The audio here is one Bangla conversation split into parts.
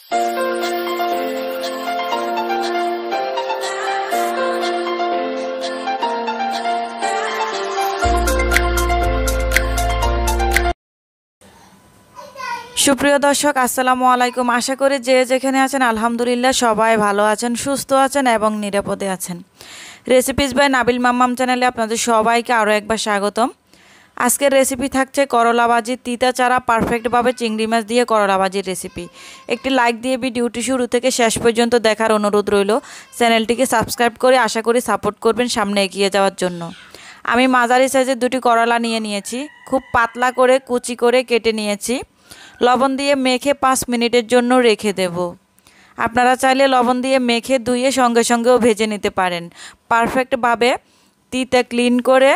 সুপ্রিয় দর্শক, আসসালামু আলাইকুম। আশা করি যে যেখানে আছেন আলহামদুলিল্লাহ সবাই ভালো আছেন, সুস্থ আছেন এবং নিরাপদে আছেন। রেসিপিস বাই নাবিল মাম্মাম চ্যানেলে আপনাদের সবাইকে আরও একবার স্বাগতম। আজকের রেসিপি থাকছে করলা ভাজি, তিতা চারা পারফেক্টভাবে চিংড়ি মাছ দিয়ে করলা ভাজির রেসিপি। একটি লাইক দিয়ে ভিডিওটি শুরু থেকে শেষ পর্যন্ত দেখার অনুরোধ রইল। চ্যানেলটিকে সাবস্ক্রাইব করে আশা করি সাপোর্ট করবেন সামনে এগিয়ে যাওয়ার জন্য। আমি মাঝারি সাইজের দুটি করলা নিয়েছি, খুব পাতলা করে কুচি করে কেটে নিয়েছি। লবণ দিয়ে মেখে 5 মিনিটের জন্য রেখে দেব। আপনারা চাইলে লবণ দিয়ে মেখে ধুয়ে সঙ্গে সঙ্গেও ভেজে নিতে পারেন। পারফেক্টভাবে তিতা ক্লিন করে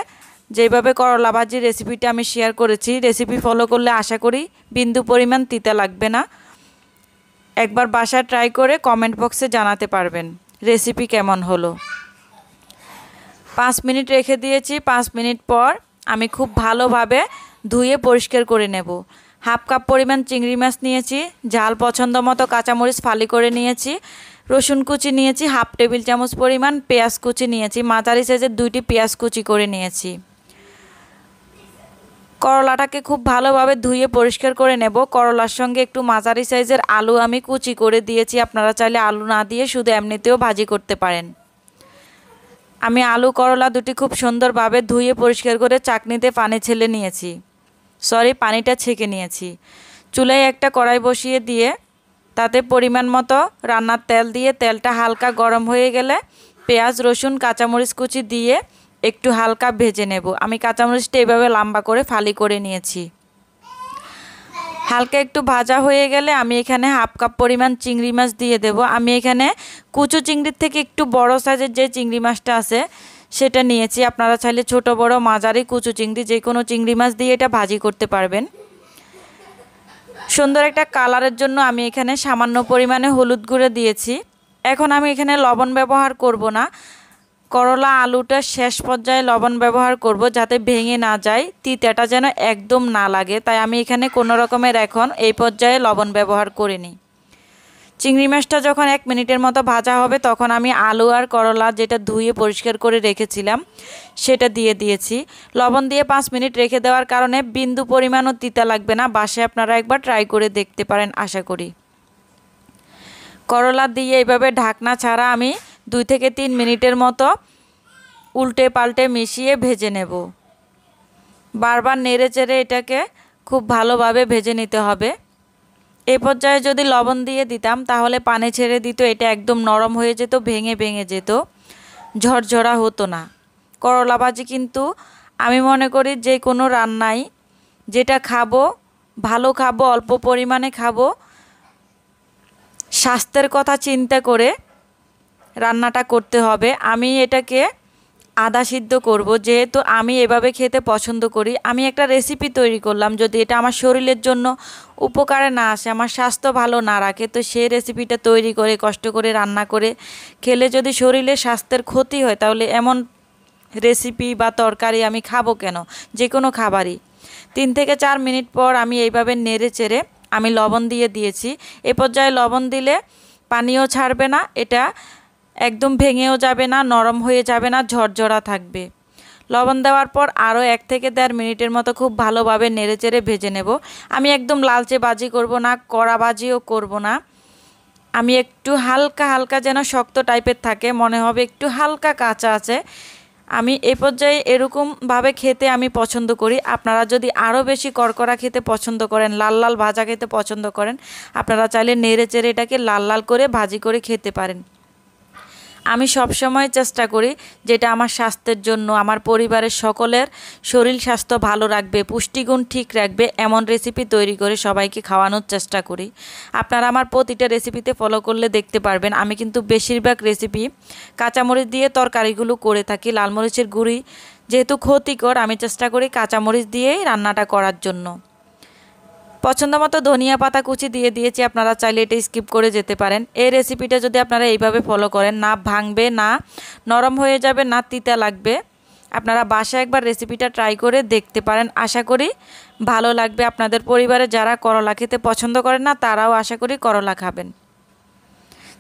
যেভাবে করলা ভাজির রেসিপিটা আমি শেয়ার করেছি, রেসিপি ফলো করলে আশা করি বিন্দু পরিমাণ তিতা লাগবে না। একবার বাসায় ট্রাই করে কমেন্ট বক্সে জানাতে পারবেন রেসিপি কেমন হলো। 5 মিনিট রেখে দিয়েছি। 5 মিনিট পর আমি খুব ভালোভাবে ধুয়ে পরিষ্কার করে নেব। হাফ কাপ পরিমাণ চিংড়ি মাছ নিয়েছি, ঝাল পছন্দ মতো কাঁচামরিচ ফালি করে নিয়েছি, রসুন কুচি নিয়েছি হাফ টেবিল চামচ পরিমাণ, পেঁয়াজ কুচি নিয়েছি, মাঝারি সাইজের 2টি পেঁয়াজ কুচি করে নিয়েছি। করলাটাকে খুব ভালোভাবে ধুয়ে পরিষ্কার করে নেব। করলার সঙ্গে একটু মাঝারি সাইজের আলু আমি কুচি করে দিয়েছি। আপনারা চাইলে আলু না দিয়ে শুধু এমনিতেও ভাজি করতে পারেন। আমি আলু করলা দুটি খুব সুন্দরভাবে ধুয়ে পরিষ্কার করে চাকনিতে পানি ছেলে নিয়েছি, পানিটা ছেঁকে নিয়েছি। চুলায় একটা কড়াই বসিয়ে দিয়ে তাতে পরিমাণ মতো রান্নার তেল দিয়ে তেলটা হালকা গরম হয়ে গেলে পেঁয়াজ রসুন কাঁচামরিচ কুচি দিয়ে একটু হালকা ভেজে নেব। আমি কাঁচামরিচটা এভাবে লম্বা করে ফালি করে নিয়েছি। হালকা একটু ভাজা হয়ে গেলে আমি এখানে হাফ কাপ পরিমাণ চিংড়ি মাছ দিয়ে দেব। আমি এখানে কুচু চিংড়ির থেকে একটু বড় সাইজের যে চিংড়ি মাছটা আছে সেটা নিয়েছি। আপনারা চাইলে ছোট বড় মাঝারি কুচু চিংড়ি যে কোনো চিংড়ি মাছ দিয়ে এটা ভাজি করতে পারবেন। সুন্দর একটা কালারের জন্য আমি এখানে সামান্য পরিমাণে হলুদ গুঁড়ো দিয়েছি। এখন আমি এখানে লবণ ব্যবহার করব না। করলা আলুটা শেষ পর্যায়ে লবণ ব্যবহার করব যাতে ভেঙে না যায়, তিতাটা যেন একদম না লাগে। তাই আমি এখানে কোনো রকমের এখন এই পর্যায়ে লবণ ব্যবহার করিনি। চিংড়ি মাছটা যখন 1 মিনিটের মতো ভাজা হবে তখন আমি আলু আর করলা যেটা ধুয়ে পরিষ্কার করে রেখেছিলাম সেটা দিয়ে দিয়েছি। লবণ দিয়ে 5 মিনিট রেখে দেওয়ার কারণে বিন্দু পরিমাণও তিতা লাগবে না। বাসায় আপনারা একবার ট্রাই করে দেখতে পারেন আশা করি। করলা দিয়ে এইভাবে ঢাকনা ছাড়া আমি 2 থেকে 3 মিনিটের মতো উল্টে পাল্টে মিশিয়ে ভেজে নেব। বারবার নেড়ে চেড়ে এটাকে খুব ভালোভাবে ভেজে নিতে হবে। এই পর্যায়ে যদি লবণ দিয়ে দিতাম তাহলে পানি ছেড়ে দিত, এটা একদম নরম হয়ে যেত, ভেঙে ভেঙে যেত, ঝরঝরা হতো না। করলা ভাজি কিন্তু আমি মনে করি যে কোনো রান্নাই যেটা খাবো ভালো খাবো, অল্প পরিমাণে খাবো, স্বাস্থ্যের কথা চিন্তা করে রান্নাটা করতে হবে। আমি এটাকে আধা সিদ্ধ করব, যেহেতু আমি এভাবে খেতে পছন্দ করি। আমি একটা রেসিপি তৈরি করলাম, যদি এটা আমার শরীরের জন্য উপকারে না আসে, আমার স্বাস্থ্য ভালো না রাখে, তো সেই রেসিপিটা তৈরি করে কষ্ট করে রান্না করে খেলে যদি শরীরের স্বাস্থ্যের ক্ষতি হয় তাহলে এমন রেসিপি বা তরকারি আমি খাবো কেন? যে কোনো খাবারই। 3 থেকে 4 মিনিট পর আমি এইভাবে নেড়ে চেড়ে আমি লবণ দিয়ে দিয়েছি। এ পর্যায়ে লবণ দিলে পানিও ছাড়বে না, এটা একদম ভেঙেও যাবে না, নরম হয়ে যাবে না, ঝরঝরা থাকবে। লবণ দেওয়ার পর আরও 1 থেকে 1.5 মিনিটের মতো খুব ভালোভাবে নেড়েচেড়ে ভেজে নেব। আমি একদম লালচে ভাজি করব না, কড়া ভাজিও করব না। আমি একটু হালকা হালকা যেন শক্ত টাইপের থাকে, মনে হবে একটু হালকা কাঁচা আছে। আমি এই পর্যায়ে এরকমভাবে খেতে আমি পছন্দ করি। আপনারা যদি আরও বেশি কড়কড়া খেতে পছন্দ করেন, লাল লাল ভাজা খেতে পছন্দ করেন, আপনারা চাইলে নেড়েচেড়ে এটাকে লাল লাল করে ভাজি করে খেতে পারেন। আমি সবসময় চেষ্টা করি যেটা আমার স্বাস্থ্যের জন্য, আমার পরিবারের সকলের শরীর স্বাস্থ্য ভালো রাখবে, পুষ্টিগুণ ঠিক রাখবে, এমন রেসিপি তৈরি করে সবাইকে খাওয়ানোর চেষ্টা করি। আপনারা আমার প্রতিটা রেসিপিতে ফলো করলে দেখতে পারবেন আমি কিন্তু বেশিরভাগ রেসিপি কাঁচামরিচ দিয়ে তরকারিগুলো করে থাকি। লাল মরিচের গুঁড়ি যেহেতু ক্ষতিকর, আমি চেষ্টা করি কাঁচামরিচ দিয়েই রান্নাটা করার জন্য। পছন্দ মতো ধনিয়া পাতা কুচি দিয়ে দিয়েছি, আপনারা চাইলে এটা স্কিপ করে যেতে পারেন। এই রেসিপিটা যদি আপনারা এইভাবে ফলো করেন, না ভাঙবে, না নরম হয়ে যাবে, না তিতা লাগবে, আপনারা বাসায় একবার রেসিপিটা ট্রাই করে দেখতে পারেন, আশা করি ভালো লাগবে। আপনাদের পরিবারে যারা করলা খেতে পছন্দ করেন না তারাও আশা করি করলা খাবেন।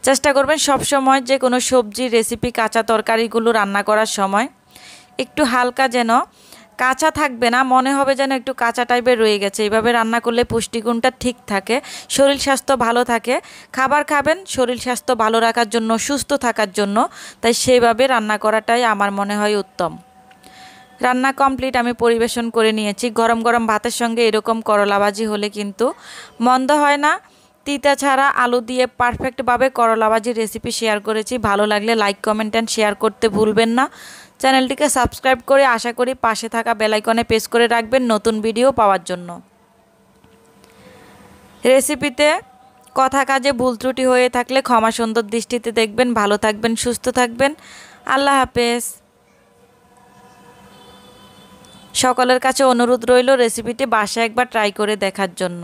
চেষ্টা করবেন সব সময় যে কোনো সবজি রেসিপি কাঁচা তরকারিগুলো রান্না করার সময় একটু হালকা যেন কাঁচা থাকবে না, মনে হবে যেন একটু কাঁচা টাইপের রয়ে গেছে। এইভাবে রান্না করলে পুষ্টিগুণটা ঠিক থাকে, শরীর স্বাস্থ্য ভালো থাকে। খাবার খাবেন শরীর স্বাস্থ্য ভালো রাখার জন্য, সুস্থ থাকার জন্য, তাই সেইভাবে রান্না করাটাই আমার মনে হয় উত্তম। রান্না কমপ্লিট, আমি পরিবেশন করে নিয়েছি। গরম গরম ভাতের সঙ্গে এরকম করলা ভাজি হলে কিন্তু মন্দ হয় না। তিতা ছাড়া আলু দিয়ে পারফেক্টভাবে করলা ভাজির রেসিপি শেয়ার করেছি। ভালো লাগলে লাইক কমেন্ট অ্যান্ড শেয়ার করতে ভুলবেন না। চ্যানেলটিকে সাবস্ক্রাইব করে আশা করি পাশে থাকা বেল আইকনে প্রেস করে রাখবেন নতুন ভিডিও পাওয়ার জন্য। রেসিপিতে কথা কাজে ভুল ত্রুটি হয়ে থাকলে ক্ষমা সুন্দর দৃষ্টিতে দেখবেন। ভালো থাকবেন, সুস্থ থাকবেন। আল্লাহ হাফেজ। সকলের কাছে অনুরোধ রইল রেসিপিটি বাসায় একবার ট্রাই করে দেখার জন্য।